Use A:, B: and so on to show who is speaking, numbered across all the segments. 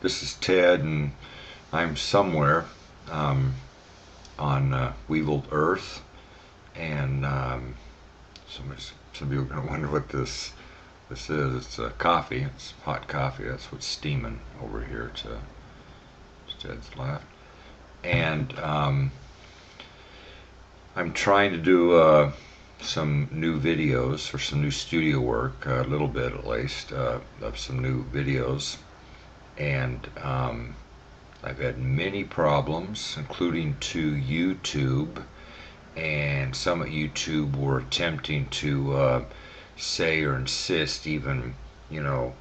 A: This is Ted, and I'm somewhere on Weevil Earth, and some people are going to wonder what this is. It's coffee. It's hot coffee. That's what's steaming over here to Ted's left, and I'm trying to do some new videos or some new studio work, a little bit at least, of some new videos, and I've had many problems, including to YouTube, and some at YouTube were attempting to say or insist even, you know,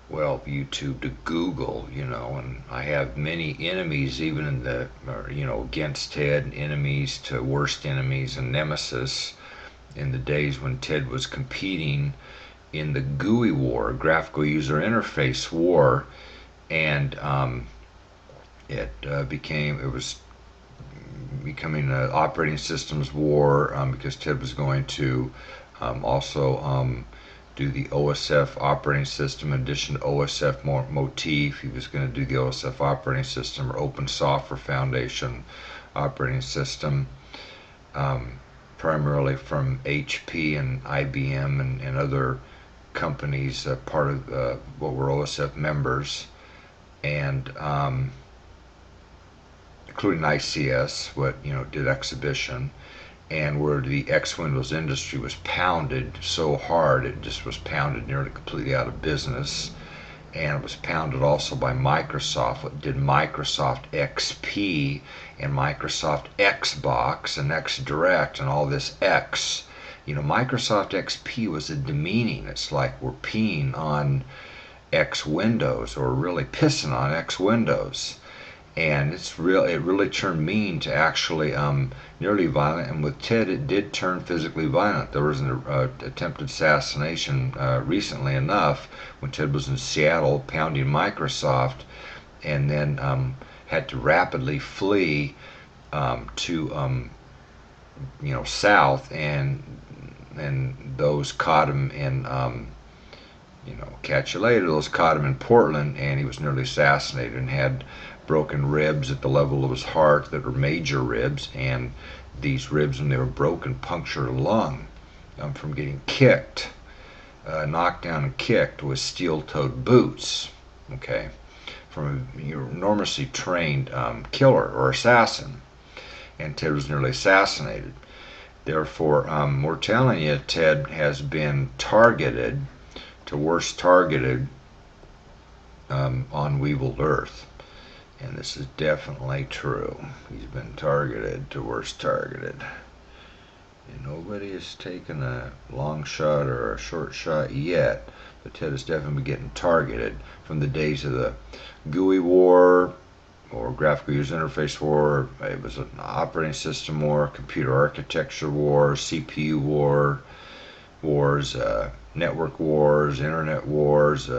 A: well, YouTube to Google, and I have many enemies even in the, against Ted, enemies to worst enemies and nemesis in the days when Ted was competing in the GUI war, graphical user interface war, and it was becoming an operating systems war because Ted was going to also do the OSF operating system in addition to OSF Motif. He was going to do the OSF operating system or Open Software Foundation operating system, primarily from HP and IBM and other companies, part of what were OSF members, and including ICS, what did exhibition, and where the X Windows industry was pounded so hard it just was pounded nearly completely out of business, and it was pounded also by Microsoft. What did Microsoft XP and Microsoft Xbox and XDirect and all this X? Microsoft XP was a demeaning. It's like we're peeing on X Windows or really pissing on X Windows. And it really turned mean to actually nearly violent, and with Ted it did turn physically violent. There was an attempted assassination recently enough when Ted was in Seattle pounding Microsoft, and then had to rapidly flee to south, and those caught him in catch you later. Those caught him in Portland, and he was nearly assassinated and had broken ribs at the level of his heart that were major ribs, and these ribs, when they were broken, punctured a lung from getting kicked, knocked down and kicked with steel-toed boots, okay, from an enormously trained killer or assassin, and Ted was nearly assassinated. Therefore, we're telling you, Ted has been targeted to worst targeted on Weevil Earth. And this is definitely true. He's been targeted to worst targeted. And nobody has taken a long shot or a short shot yet, but Ted has definitely been getting targeted from the days of the GUI war or graphical user interface war. It was an operating system war, computer architecture war, CPU wars, network wars, internet wars,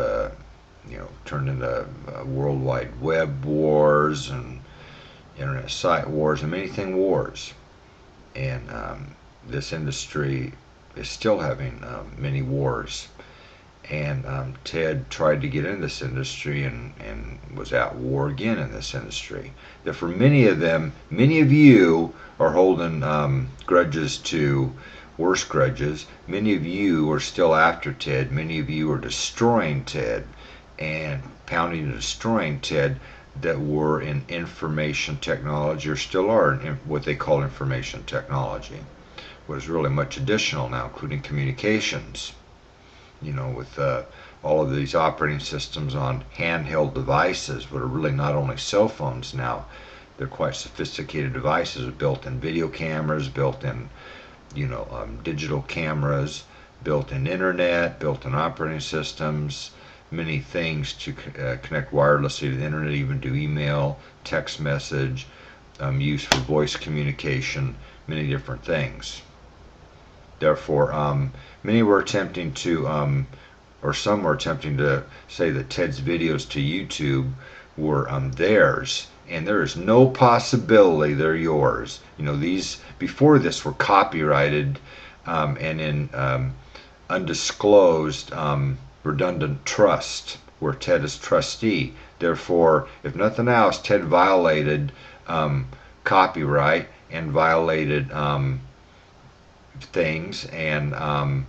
A: turned into World Wide Web wars and internet site wars and many thing wars. And this industry is still having many wars. And Ted tried to get into this industry and was at war again in this industry. Therefore, many of you are holding grudges to worse grudges. Many of you are still after Ted. Many of you are destroying Ted and pounding and destroying Ted that were in information technology or still are in what they call information technology. What is really much additional now, including communications. With all of these operating systems on handheld devices, what are really not only cell phones now, they're quite sophisticated devices with built-in video cameras, built-in digital cameras, built-in internet, built-in operating systems, many things to connect wirelessly to the internet, even do email, text message, use for voice communication, many different things. Therefore, many were attempting to, or some were attempting to say that Ted's videos to YouTube were theirs, and there is no possibility they're yours. These before this were copyrighted and in undisclosed redundant trust where Ted is trustee. Therefore, if nothing else, Ted violated copyright and violated things, and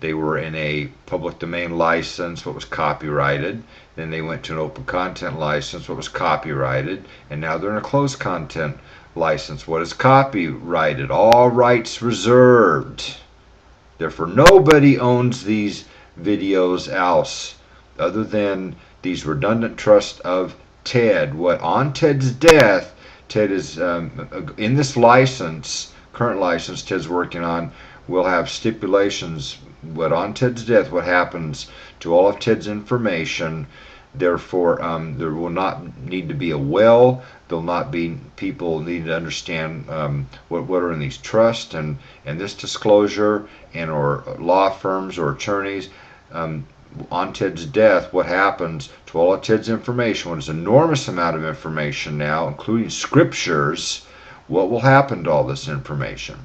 A: they were in a public domain license, what was copyrighted. Then they went to an open content license, what was copyrighted. And now they're in a closed content license, what is copyrighted. All rights reserved. Therefore, nobody owns these videos else other than these redundant trusts of Ted. What on Ted's death, Ted is in this license, current license Ted's working on, will have stipulations what on Ted's death, what happens to all of Ted's information. Therefore, there will not need to be a will. There'll not be people needing to understand what are in these trusts and this disclosure, and or law firms or attorneys. On Ted's death, what happens to all of Ted's information, what is an enormous amount of information now, including scriptures, what will happen to all this information?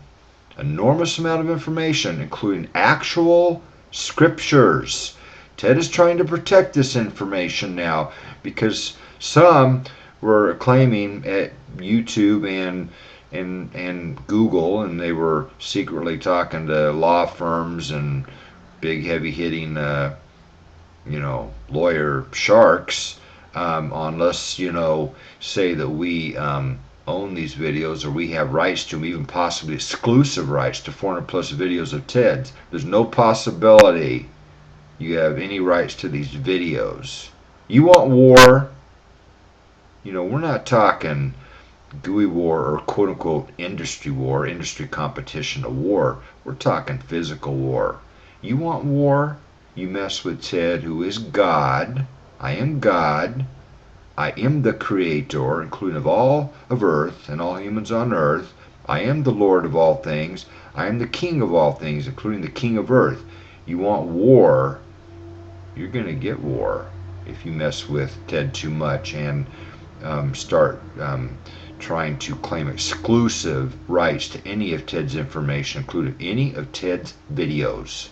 A: Enormous amount of information, including actual scriptures. Ted is trying to protect this information now because some were claiming at YouTube and Google, and they were secretly talking to law firms and big heavy hitting lawyer sharks on let's say that we own these videos, or we have rights to them, even possibly exclusive rights to 400 plus videos of Ted's. There's no possibility you have any rights to these videos. You want war? We're not talking GUI war or quote unquote industry war, industry competition, a war. We're talking physical war. You want war? You mess with Ted, who is God. I am God. I am the creator, including of all of earth and all humans on earth. I am the Lord of all things. I am the King of all things, including the King of earth. You want war? You're going to get war if you mess with Ted too much and start trying to claim exclusive rights to any of Ted's information, including any of Ted's videos.